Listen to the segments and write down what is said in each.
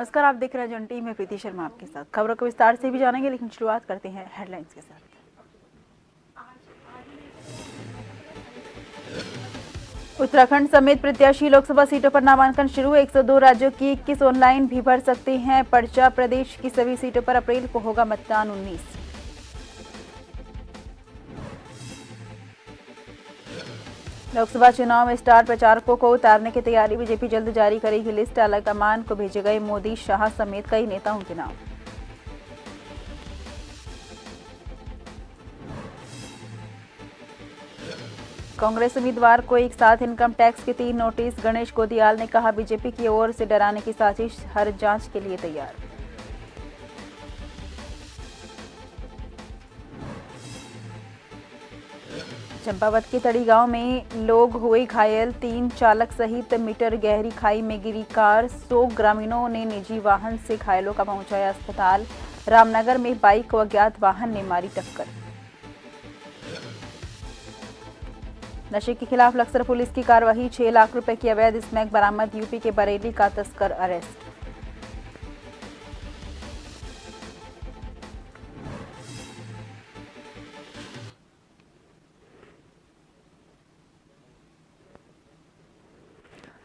नमस्कार, आप देख रहे हैं जन टीवी में प्रीति शर्मा आपके साथ। खबरों को विस्तार से भी जानेंगे, लेकिन शुरुआत करते हैं हेडलाइंस के साथ। उत्तराखंड समेत प्रत्याशी लोकसभा सीटों पर नामांकन शुरू। 102 राज्यों की 21 ऑनलाइन भी भर सकते हैं पर्चा। प्रदेश की सभी सीटों पर अप्रैल को होगा मतदान। 19 लोकसभा चुनाव में स्टार प्रचारकों को उतारने की तैयारी। बीजेपी जल्द जारी करेगी लिस्ट। आलाकमान को भेजे गए मोदी, शाह समेत कई नेताओं के नाम। कांग्रेस उम्मीदवार को एक साथ इनकम टैक्स के 3 नोटिस। गणेश गोदियाल ने कहा, बीजेपी की ओर से डराने की साजिश, हर जांच के लिए तैयार। चंपावत के तड़ी गांव में लोग हुए घायल। 3 चालक सहित मीटर गहरी खाई में गिरी कार। 100 ग्रामीणों ने निजी वाहन से घायलों का पहुंचाया अस्पताल। रामनगर में बाइक व अज्ञात वाहन ने मारी टक्कर। नशे के खिलाफ लक्सर पुलिस की कार्रवाई। 6 लाख रुपए की अवैध स्मैक बरामद। यूपी के बरेली का तस्कर अरेस्ट।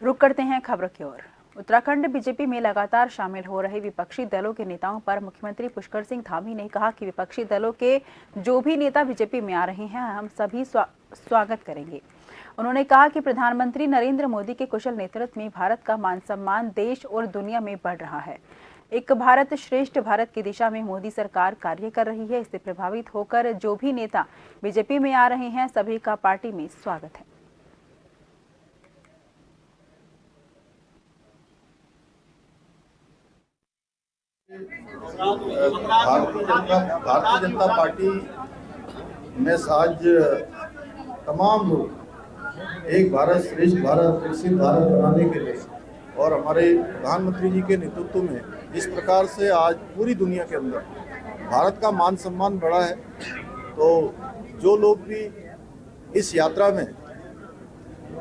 रुक करते हैं खबरों की ओर। उत्तराखंड बीजेपी में लगातार शामिल हो रहे विपक्षी दलों के नेताओं पर मुख्यमंत्री पुष्कर सिंह धामी ने कहा कि विपक्षी दलों के जो भी नेता बीजेपी में आ रहे हैं, हम सभी स्वागत करेंगे। उन्होंने कहा कि प्रधानमंत्री नरेंद्र मोदी के कुशल नेतृत्व में भारत का मान सम्मान देश और दुनिया में बढ़ रहा है। एक भारत श्रेष्ठ भारत की दिशा में मोदी सरकार कार्य कर रही है। इससे प्रभावित होकर जो भी नेता बीजेपी में आ रहे हैं, सभी का पार्टी में स्वागत है। भारतीय जनता पार्टी में आज तमाम लोग एक भारत श्रेष्ठ भारत, विकसित भारत बनाने के लिए और हमारे प्रधानमंत्री जी के नेतृत्व में जिस प्रकार से आज पूरी दुनिया के अंदर भारत का मान सम्मान बढ़ा है, तो जो लोग भी इस यात्रा में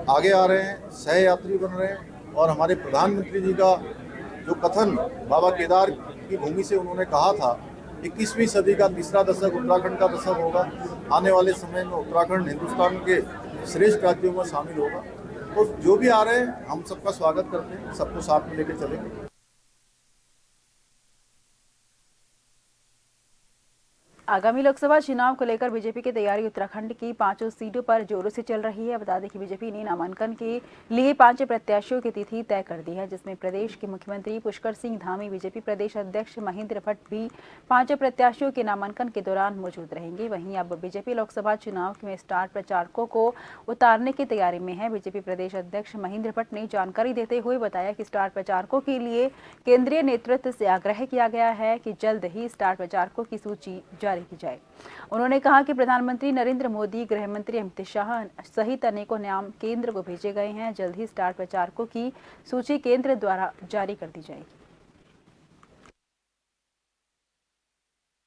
आगे आ रहे हैं, सह यात्री बन रहे हैं और हमारे प्रधानमंत्री जी का जो कथन बाबा केदार की भूमि से उन्होंने कहा था, 21वीं सदी का तीसरा दशक उत्तराखंड का दशक होगा। आने वाले समय में उत्तराखंड हिंदुस्तान के श्रेष्ठ राज्यों में शामिल होगा। तो जो भी आ रहे हैं, हम सबका स्वागत करते हैं, सबको साथ में लेकर चलेंगे। आगामी लोकसभा चुनाव को लेकर बीजेपी की तैयारी उत्तराखंड की 5 सीटों पर जोरों से चल रही है। बता दें कि बीजेपी ने नामांकन के लिए 5 प्रत्याशियों की तिथि तय कर दी है, जिसमें प्रदेश के मुख्यमंत्री पुष्कर सिंह धामी, बीजेपी प्रदेश अध्यक्ष महेंद्र भट्ट भी 5 प्रत्याशियों के नामांकन के दौरान मौजूद रहेंगे। वहीं अब बीजेपी लोकसभा चुनाव में स्टार प्रचारकों को उतारने की तैयारी में है। बीजेपी प्रदेश अध्यक्ष महेंद्र भट्ट ने जानकारी देते हुए बताया कि स्टार प्रचारकों के लिए केंद्रीय नेतृत्व से आग्रह किया गया है कि जल्द ही स्टार प्रचारकों की सूची की जाए। उन्होंने कहा कि प्रधानमंत्री नरेंद्र मोदी, गृह मंत्री अमित शाह सहित अनेकों नाम केंद्र को भेजे गए हैं। जल्द ही स्टार प्रचारकों की सूची केंद्र द्वारा जारी कर दी जाएगी।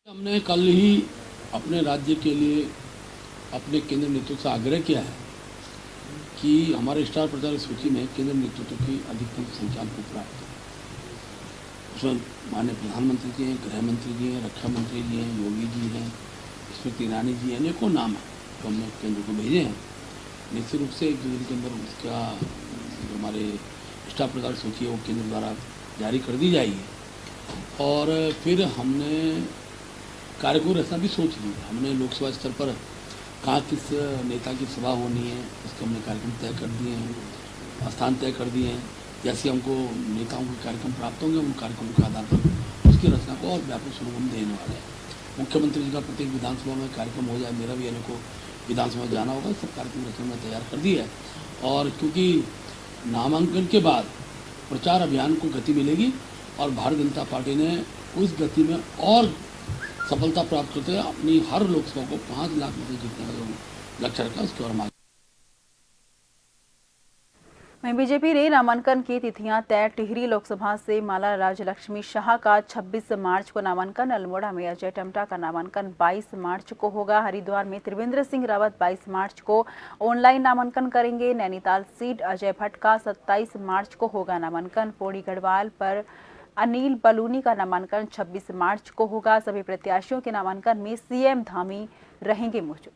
हमने कल ही अपने राज्य के लिए अपने केंद्र नेतृत्व से आग्रह किया है कि हमारे स्टार प्रचारक सूची में केंद्र नेतृत्व की अधिकतम संख्या को प्राप्त करें। उसमें माननीय प्रधानमंत्री जी हैं, गृह मंत्री जी हैं, रक्षा मंत्री जी हैं, योगी जी हैं, स्मृति ईरानी जी हैं, अनेकों नाम हैं जो हमने केंद्र को भेजे हैं। निश्चित रूप से 1-2 दिन के अंदर उसका जो हमारे स्टार प्रचारक सूची है वो केंद्र द्वारा जारी कर दी जाएगी। और फिर हमने कार्य को ऐसा भी सोच लिया, हमने लोकसभा स्तर पर कहाँ किस नेता की सभा होनी है, उसके हमने कार्यक्रम तय कर दिए हैं, स्थान तय कर दिए हैं। जैसे हमको नेताओं के कार्यक्रम प्राप्त होंगे, उन कार्यक्रमों के आधार पर उसकी रचना को और व्यापक स्वरूप हम देने वाले हैं। मुख्यमंत्री जी का प्रत्येक विधानसभा में कार्यक्रम हो जाए, मेरा भी अनेकों विधानसभा में जाना होगा, सब कार्यक्रम रचना में तैयार कर दी है। और क्योंकि नामांकन के बाद प्रचार अभियान को गति मिलेगी और भारतीय जनता पार्टी ने उस गति में और सफलता प्राप्त करते हुए अपनी हर लोकसभा को 5 लाख मत जीतने का जो लक्ष्य रखा उसकी ओर हम। वहीं बीजेपी ने नामांकन की तिथियां तय। टिहरी लोकसभा से माला राजलक्ष्मी शाह का 26 मार्च को नामांकन। अल्मोड़ा में अजय टम्टा का नामांकन 22 मार्च को होगा। हरिद्वार में त्रिवेंद्र सिंह रावत 22 मार्च को ऑनलाइन नामांकन करेंगे। नैनीताल सीट अजय भट्ट का 27 मार्च को होगा नामांकन। पौड़ी गढ़वाल पर अनिल बलूनी का नामांकन 26 मार्च को होगा। सभी प्रत्याशियों के नामांकन में सीएम धामी रहेंगे मौजूद।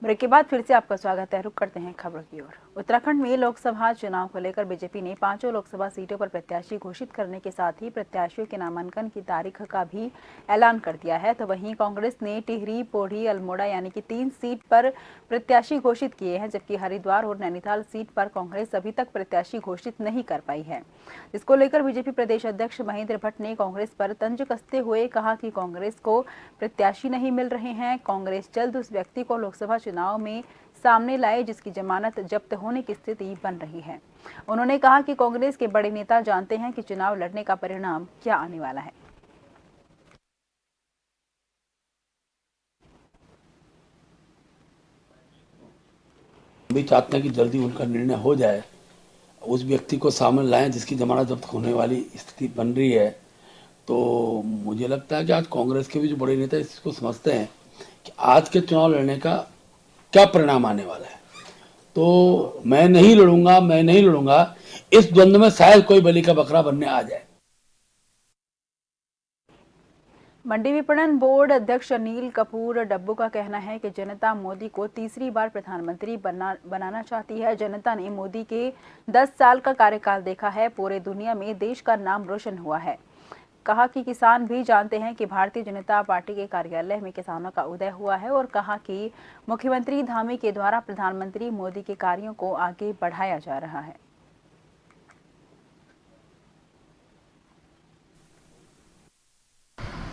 ब्रेक के बाद फिर से आपका स्वागत है। रुक करते हैं खबरों की ओर। उत्तराखंड में लोकसभा चुनाव को लेकर बीजेपी ने 5 लोकसभा सीटों पर प्रत्याशी घोषित करने के साथ ही प्रत्याशियों के नामांकन की तारीख का भी ऐलान कर दिया है। तो वहीं कांग्रेस ने टिहरी, पौड़ी, अल्मोड़ा यानी कि 3 सीट पर प्रत्याशी घोषित किए हैं, जबकि हरिद्वार और नैनीताल सीट पर कांग्रेस अभी तक प्रत्याशी घोषित नहीं कर पाई है। इसको लेकर बीजेपी प्रदेश अध्यक्ष महेंद्र भट्ट ने कांग्रेस पर तंज कसते हुए कहा कि कांग्रेस को प्रत्याशी नहीं मिल रहे हैं। कांग्रेस जल्द उस व्यक्ति को लोकसभा चुनाव में सामने लाए जिसकी जमानत जब्त होने की स्थिति बन रही है। उन्होंने कहा कि कांग्रेस के बड़े नेता जानते हैं कि चुनाव लड़ने का परिणाम क्या आने वाला है। भी चाहते हैं कि जल्दी उनका निर्णय हो जाए, उस व्यक्ति को सामने लाएं जिसकी जमानत जब्त होने वाली स्थिति बन रही है। तो मुझे लगता है कि आज कांग्रेस के भी जो बड़े नेता इसको समझते हैं कि आज के चुनाव लड़ने का क्या परिणाम आने वाला है। तो मैं नहीं लड़ूंगा, इस द्वंद्व में शायद कोई बलि का बकरा बनने आ जाए। मंडी विपणन बोर्ड अध्यक्ष अनिल कपूर डब्बू का कहना है कि जनता मोदी को तीसरी बार प्रधानमंत्री बनाना चाहती है। जनता ने मोदी के 10 साल का कार्यकाल देखा है, पूरे दुनिया में देश का नाम रोशन हुआ है। कहा कि किसान भी जानते हैं कि भारतीय जनता पार्टी के कार्यालय में किसानों का उदय हुआ है और कहा कि मुख्यमंत्री धामी के द्वारा प्रधानमंत्री मोदी के कार्यों को आगे बढ़ाया जा रहा है।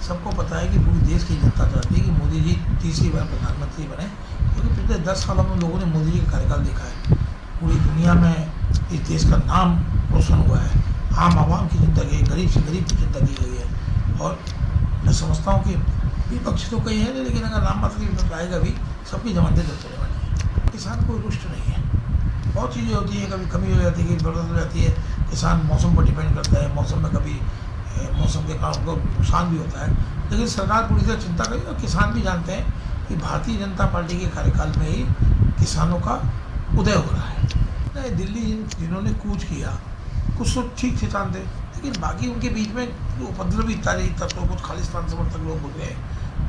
सबको पता है कि पूरी देश की जनता चाहती है कि मोदी जी तीसरी बार प्रधानमंत्री बने, क्योंकि पिछले 10 सालों में लोगों ने मोदी जी का कार्यकाल देखा है। पूरी दुनिया में इस देश का नाम रोशन हुआ है। आम आवाम की ज़िंदगी, गरीब से गरीब की ज़िंदगी गई है। और मैं समझता हूँ कि विपक्ष तो कई है, लेकिन अगर नाम मात्र की विपक्ष आएगा भी, सबकी जमानतें जब्त होने वाली है। किसान कोई रुष्ट नहीं है। बहुत चीज़ें होती हैं, कभी कमी हो जाती है, कभी बढ़त हो जाती है। किसान मौसम पर डिपेंड करता है, मौसम में कभी मौसम के कारण उनको नुकसान भी होता है, लेकिन सरकार पूरी तरह चिंता करी। और किसान भी जानते हैं कि भारतीय जनता पार्टी के कार्यकाल में ही किसानों का उदय हो रहा है। दिल्ली जिन्होंने कूच किया, कुछ तो ठीक थे जानते, लेकिन बाकी उनके बीच में जो उपद्रवी तत्व, कुछ खालिस्तान समर्थक लोग हो गए,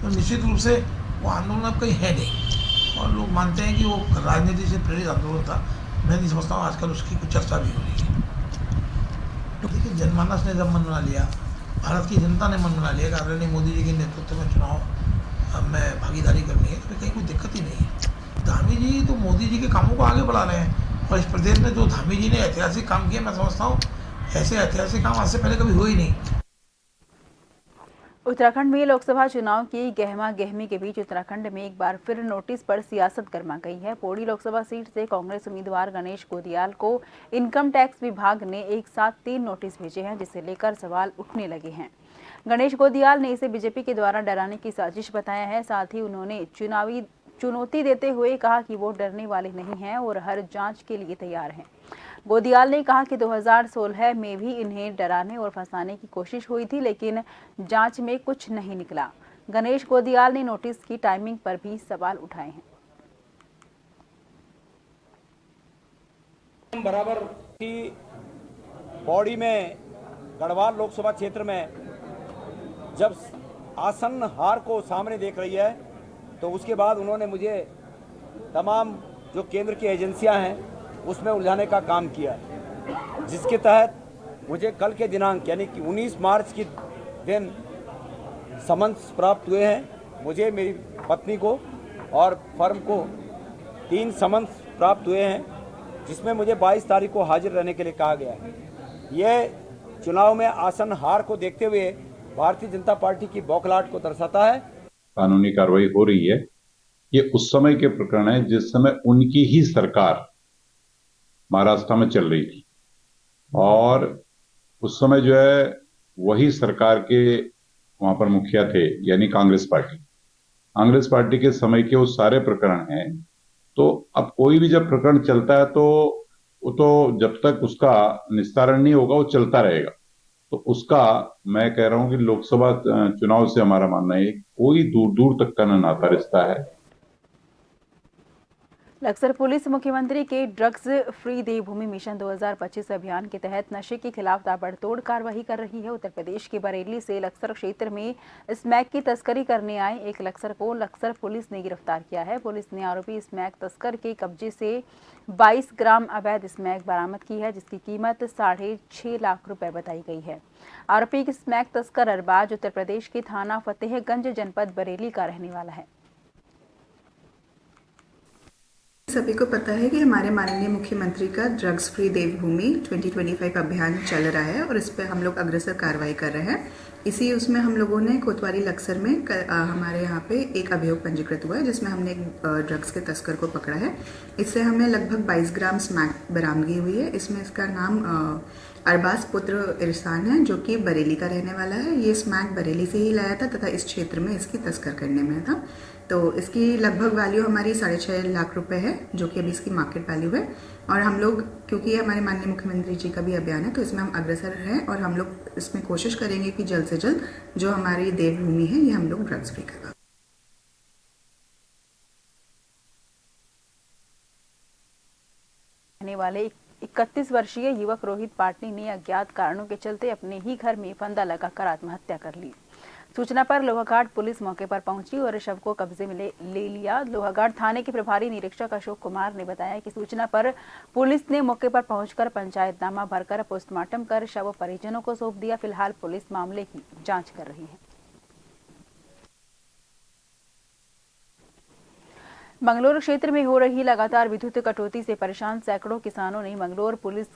तो निश्चित रूप से वो आंदोलन अब कहीं है नहीं। और लोग मानते हैं कि वो राजनीति से प्रेरित आंदोलन था। मैं नहीं समझता हूँ आजकल उसकी कुछ चर्चा भी हो रही है। लेकिन जनमानस ने जब मन बना लिया, भारत की जनता ने मन बना लिया कि आदरणीय मोदी जी के नेतृत्व में चुनाव में भागीदारी करनी है, तो कहीं कोई दिक्कत ही नहीं है। धामी जी तो मोदी जी के कामों को आगे बढ़ा रहे हैं, और इस प्रदेश में जो धामी जी ने ऐतिहासिक काम किए, मैं समझता हूँ ऐसे ऐतिहासिक काम आज से पहले कभी हुए ही नहीं। उत्तराखंड में लोकसभा चुनाव की गहमा गहमी के बीच उत्तराखंड में एक बार फिर नोटिस पर सियासत गर्मा गई है। पौड़ी लोकसभा सीट से कांग्रेस उम्मीदवार गणेश गोदियाल को इनकम टैक्स विभाग ने एक साथ 3 नोटिस भेजे हैं, जिसे लेकर सवाल उठने लगे हैं। गणेश गोदियाल ने इसे बीजेपी के द्वारा डराने की साजिश बताया है। साथ ही उन्होंने चुनावी चुनौती देते हुए कहा कि वो डरने वाले नहीं हैं और हर जांच के लिए तैयार हैं। गोदियाल ने कहा कि 2016 में भी इन्हें डराने और फंसाने की कोशिश हुई थी, लेकिन जांच में कुछ नहीं निकला। गणेश गोदियाल ने नोटिस की टाइमिंग पर भी सवाल उठाए हैं। बराबर की पौड़ी में गढ़वाल लोकसभा क्षेत्र में जब आसन्न हार को सामने देख रही है, तो उसके बाद उन्होंने मुझे तमाम जो केंद्र की एजेंसियां हैं उसमें उलझाने का काम किया, जिसके तहत मुझे कल के दिनांक यानी कि 19 मार्च के दिन समन्स प्राप्त हुए हैं। मुझे, मेरी पत्नी को और फर्म को 3 समन्स प्राप्त हुए हैं, जिसमें मुझे 22 तारीख को हाजिर रहने के लिए कहा गया है। ये चुनाव में आसन हार को देखते हुए भारतीय जनता पार्टी की बौखलाहट को दर्शाता है। कानूनी कार्रवाई हो रही है। ये उस समय के प्रकरण है जिस समय उनकी ही सरकार महाराष्ट्र में चल रही थी, और उस समय जो है वही सरकार के वहां पर मुखिया थे, यानी कांग्रेस पार्टी। कांग्रेस पार्टी के समय के वो सारे प्रकरण हैं। तो अब कोई भी जब प्रकरण चलता है तो वो तो जब तक उसका निस्तारण नहीं होगा वो चलता रहेगा। तो उसका मैं कह रहा हूं कि लोकसभा चुनाव से हमारा मानना है कोई दूर दूर तक का नाता रिश्ता है। लक्सर पुलिस मुख्यमंत्री के ड्रग्स फ्री देवभूमि मिशन 2025 अभियान के तहत नशे के खिलाफ ताबड़तोड़ कार्रवाई कर रही है। उत्तर प्रदेश के बरेली से लक्सर क्षेत्र में स्मैक की तस्करी करने आए एक लक्सर को लक्सर पुलिस ने गिरफ्तार किया है। पुलिस ने आरोपी स्मैक तस्कर के कब्जे से 22 ग्राम अवैध स्मैक बरामद की है, जिसकी कीमत 6.5 लाख रुपए बताई गई है। आरोपी स्मैक तस्कर अरबाज उत्तर प्रदेश के थाना फतेहगंज जनपद बरेली का रहने वाला है। सभी को पता है कि हमारे माननीय मुख्यमंत्री का ड्रग्स फ्री देवभूमि 2025 अभियान चल रहा है और इस पर हम लोग अग्रसर कार्रवाई कर रहे हैं। इसी उसमें हम लोगों ने कोतवाली लक्सर में हमारे यहाँ पे एक अभियोग पंजीकृत हुआ है, जिसमें हमने एक ड्रग्स के तस्कर को पकड़ा है। इससे हमें लगभग 22 ग्राम स्मैक बरामदगी हुई है। इसमें इसका नाम अरबाज पुत्र इरसान है, जो कि बरेली का रहने वाला है। ये स्मैक बरेली से ही लाया था तथा इस क्षेत्र में इसकी तस्कर करने में था। तो इसकी लगभग वैल्यू हमारी 6.5 लाख रुपए है, जो कि अभी इसकी मार्केट वैल्यू है। और हम लोग, क्योंकि ये हमारे माननीय मुख्यमंत्री जी का भी अभियान है, तो इसमें हम अग्रसर हैं और हम लोग इसमें कोशिश करेंगे कि जल्द से जल्द जो हमारी देवभूमि है ये हम लोग ड्रग्स फ्री करें। रहने वाले 31 वर्षीय युवक रोहित पाटनी ने अज्ञात कारणों के चलते अपने ही घर में फंदा लगाकर आत्महत्या कर ली। सूचना पर लोहाघाट पुलिस मौके पर पहुंची और शव को कब्जे में ले लिया। लोहाघाट थाने के प्रभारी निरीक्षक अशोक कुमार ने बताया कि सूचना पर पुलिस ने मौके पर पहुंचकर पंचायतनामा भरकर पोस्टमार्टम कर शव परिजनों को सौंप दिया। फिलहाल पुलिस मामले की जांच कर रही है। मंगलोर क्षेत्र में हो रही लगातार विद्युत कटौती से परेशान सैकड़ों किसानों ने मंगलोर पुलिस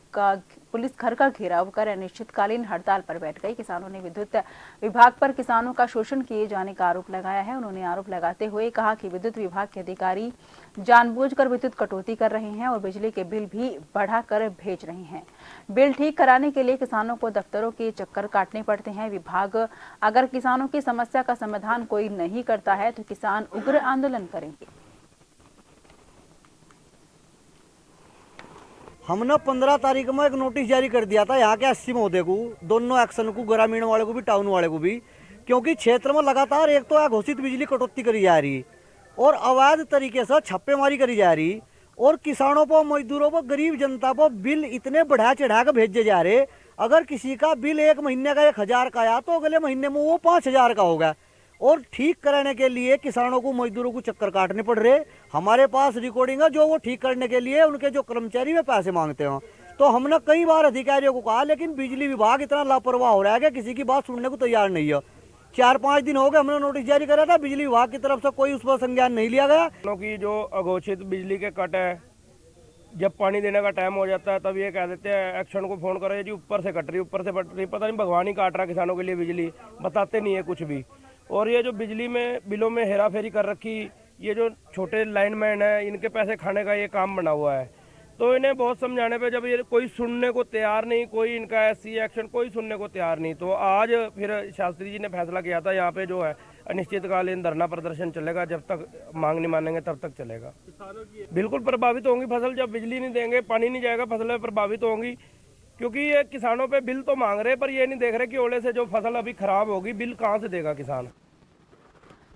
घर का घेराव कर अनिश्चितकालीन हड़ताल पर बैठ गए। किसानों ने विद्युत विभाग पर किसानों का शोषण किए जाने का आरोप लगाया है। उन्होंने आरोप लगाते हुए कहा कि विद्युत विभाग के अधिकारी जानबूझकर विद्युत कटौती कर रहे हैं और बिजली के बिल भी बढ़ाकर भेज रहे हैं। बिल ठीक कराने के लिए किसानों को दफ्तरों के चक्कर काटने पड़ते हैं। विभाग अगर किसानों की समस्या का समाधान कोई नहीं करता है तो किसान उग्र आंदोलन करेंगे। हमने 15 तारीख में एक नोटिस जारी कर दिया था यहाँ के 80 महोदय को, दोनों एक्शन को, ग्रामीण वाले को भी टाउन वाले को भी, क्योंकि क्षेत्र में लगातार एक तो अघोषित बिजली कटौती करी जा रही और अवैध तरीके से छापेमारी करी जा रही और किसानों पर, मजदूरों पर, गरीब जनता पर बिल इतने बढ़ा चढ़ा कर भेजे जा रहे। अगर किसी का बिल एक महीने का 1000 का आया तो अगले महीने में वो 5000 का होगा और ठीक कराने के लिए किसानों को, मजदूरों को चक्कर काटने पड़ रहे। हमारे पास रिकॉर्डिंग है जो वो ठीक करने के लिए उनके जो कर्मचारी वे पैसे मांगते हैं। तो हमने कई बार अधिकारियों को कहा, लेकिन बिजली विभाग इतना लापरवाह हो रहा है कि किसी की बात सुनने को तैयार नहीं है। 4-5 दिन हो गए हमने नोटिस जारी करा था, बिजली विभाग की तरफ से कोई उस पर संज्ञान नहीं लिया गया। की जो अघोषित बिजली के कट है, जब पानी देने का टाइम हो जाता है तब ये कह देते हैं एक्शन को फोन करो जी ऊपर से कट रही, ऊपर से कट रही, पता नहीं भगवान ही काट रहा किसानों के लिए बिजली, बताते नहीं है कुछ भी। और ये जो बिजली में बिलों में हेरा फेरी कर रखी, ये जो छोटे लाइनमैन है इनके पैसे खाने का ये काम बना हुआ है। तो इन्हें बहुत समझाने पे जब ये कोई सुनने को तैयार नहीं, कोई इनका ऐसी एक्शन कोई सुनने को तैयार नहीं, तो आज फिर शास्त्री जी ने फैसला किया था यहाँ पे जो है अनिश्चितकालीन धरना प्रदर्शन चलेगा, जब तक मांग नहीं मानेंगे तब तक चलेगा। बिल्कुल प्रभावित होंगी फसल, जब बिजली नहीं देंगे, पानी नहीं जाएगा, फसलें प्रभावित होंगी, क्योंकि ये किसानों पे बिल तो मांग रहे पर ये नहीं देख रहे कि ओले से जो फसल अभी खराब होगी बिल कहाँ से देगा किसान।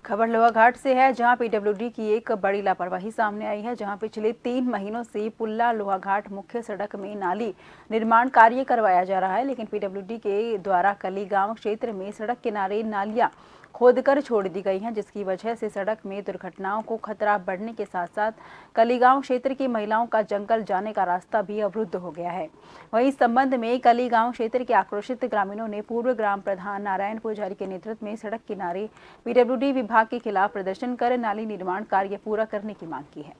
खबर लोहाघाट से है, जहां पीडब्ल्यूडी की एक बड़ी लापरवाही सामने आई है। जहां पिछले 3 महीनों से पुल्ला लोहाघाट मुख्य सड़क में नाली निर्माण कार्य करवाया जा रहा है, लेकिन पीडब्ल्यूडी के द्वारा कली गांव क्षेत्र में सड़क किनारे नालियां खोदकर छोड़ दी गई हैं, जिसकी वजह से सड़क में दुर्घटनाओं को खतरा बढ़ने के साथ साथ कलीगांव क्षेत्र की महिलाओं का जंगल जाने का रास्ता भी अवरुद्ध हो गया है। वहीं इस संबंध में कलीगांव क्षेत्र के आक्रोशित ग्रामीणों ने पूर्व ग्राम प्रधान नारायण पुजारी के नेतृत्व में सड़क किनारे पीडब्ल्यूडी विभाग के खिलाफ प्रदर्शन कर नाली निर्माण कार्य पूरा करने की मांग की है।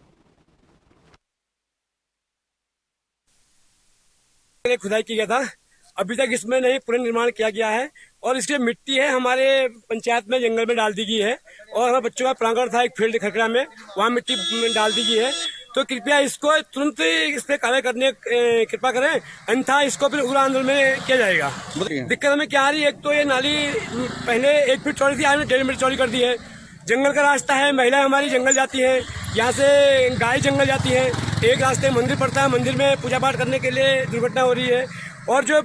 खुदाई किया था, अभी तक इसमें नहीं पुनर्निर्माण किया गया है और इसकी मिट्टी है हमारे पंचायत में जंगल में डाल दी गई है और हमारे बच्चों का प्रांगण था एक फील्ड खरखरा में, वहाँ मिट्टी डाल दी गई है। तो कृपया इसको तुरंत इस पे कार्य करने कृपा करें, अन्यथा इसको फिर उग्र आंदोलन में किया जाएगा। दिक्कत हमें क्या आ रही है, एक तो ये नाली पहले 1 फीट चौड़ी थी, आज 1.5 मीटर चौड़ी कर दी है, जंगल का रास्ता है, महिलाएं हमारी जंगल जाती हैं, यहाँ से गाय जंगल जाती है, एक रास्ते मंदिर पड़ता है, मंदिर में पूजा पाठ करने के लिए दुर्घटना हो रही है। और जो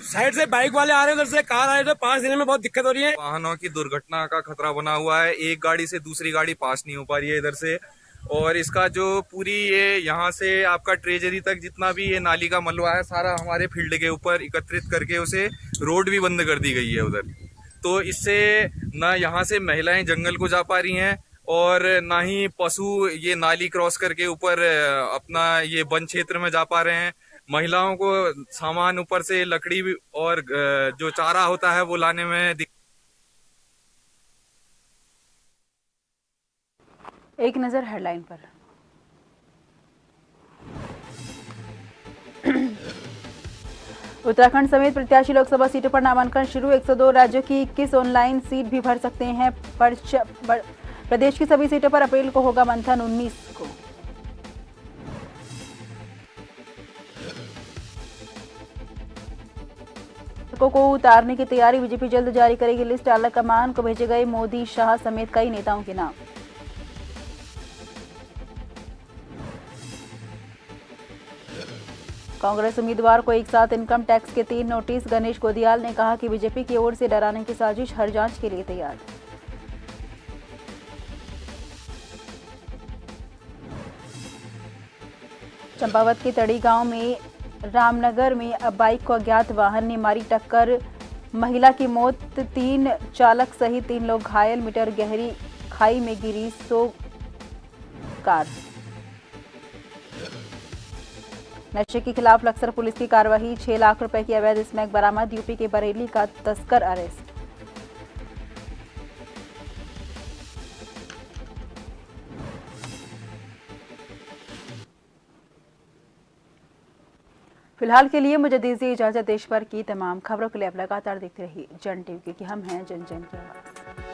साइड से बाइक वाले आ रहे हैं, उधर से कार आ रहे हैं, तो पास देने में बहुत दिक्कत हो रही है। वाहनों की दुर्घटना का खतरा बना हुआ है, एक गाड़ी से दूसरी गाड़ी पास नहीं हो पा रही है इधर से। और इसका जो पूरी ये यहाँ से आपका ट्रेजरी तक जितना भी ये नाली का मलबा है, सारा हमारे फील्ड के ऊपर एकत्रित करके उसे रोड भी बंद कर दी गई है उधर। तो इससे ना यहाँ से महिलाएं जंगल को जा पा रही हैं और ना ही पशु ये नाली क्रॉस करके ऊपर अपना ये वन क्षेत्र में जा पा रहे हैं। महिलाओं को सामान ऊपर से लकड़ी और जो चारा होता है वो लाने में एक नजर हेडलाइन पर। उत्तराखंड समेत प्रत्याशी लोकसभा सीटों पर नामांकन शुरू। 102 राज्यों की 21 ऑनलाइन सीट भी भर सकते हैं। प्रदेश की सभी सीटों पर अप्रैल को होगा मंथन। 19 को को उतारने की तैयारी। बीजेपी जल्द जारी करेगी लिस्ट। आला कमान को भेजे गए मोदी, शाह समेत कई नेताओं के नाम। कांग्रेस उम्मीदवार को एक साथ इनकम टैक्स के 3 नोटिस। गणेश गोदियाल ने कहा कि बीजेपी की ओर से डराने की साजिश, हर जांच के लिए तैयार। चंपावत के तड़ी गांव में रामनगर में बाइक को अज्ञात वाहन ने मारी टक्कर। महिला की मौत, 3 चालक सहित 3 लोग घायल। मीटर गहरी खाई में गिरी 100 कार। नशे के खिलाफ लक्सर पुलिस की कार्रवाई। 6 लाख रुपए की अवैध स्मैक बरामद। यूपी के बरेली का तस्कर अरेस्ट। फिलहाल के लिए मुझे दीजिए इजाजत। देश भर की तमाम खबरों के लिए आप लगातार देखते रहिए जन टीवी, क्योंकि हम हैं जन जन की आवाज।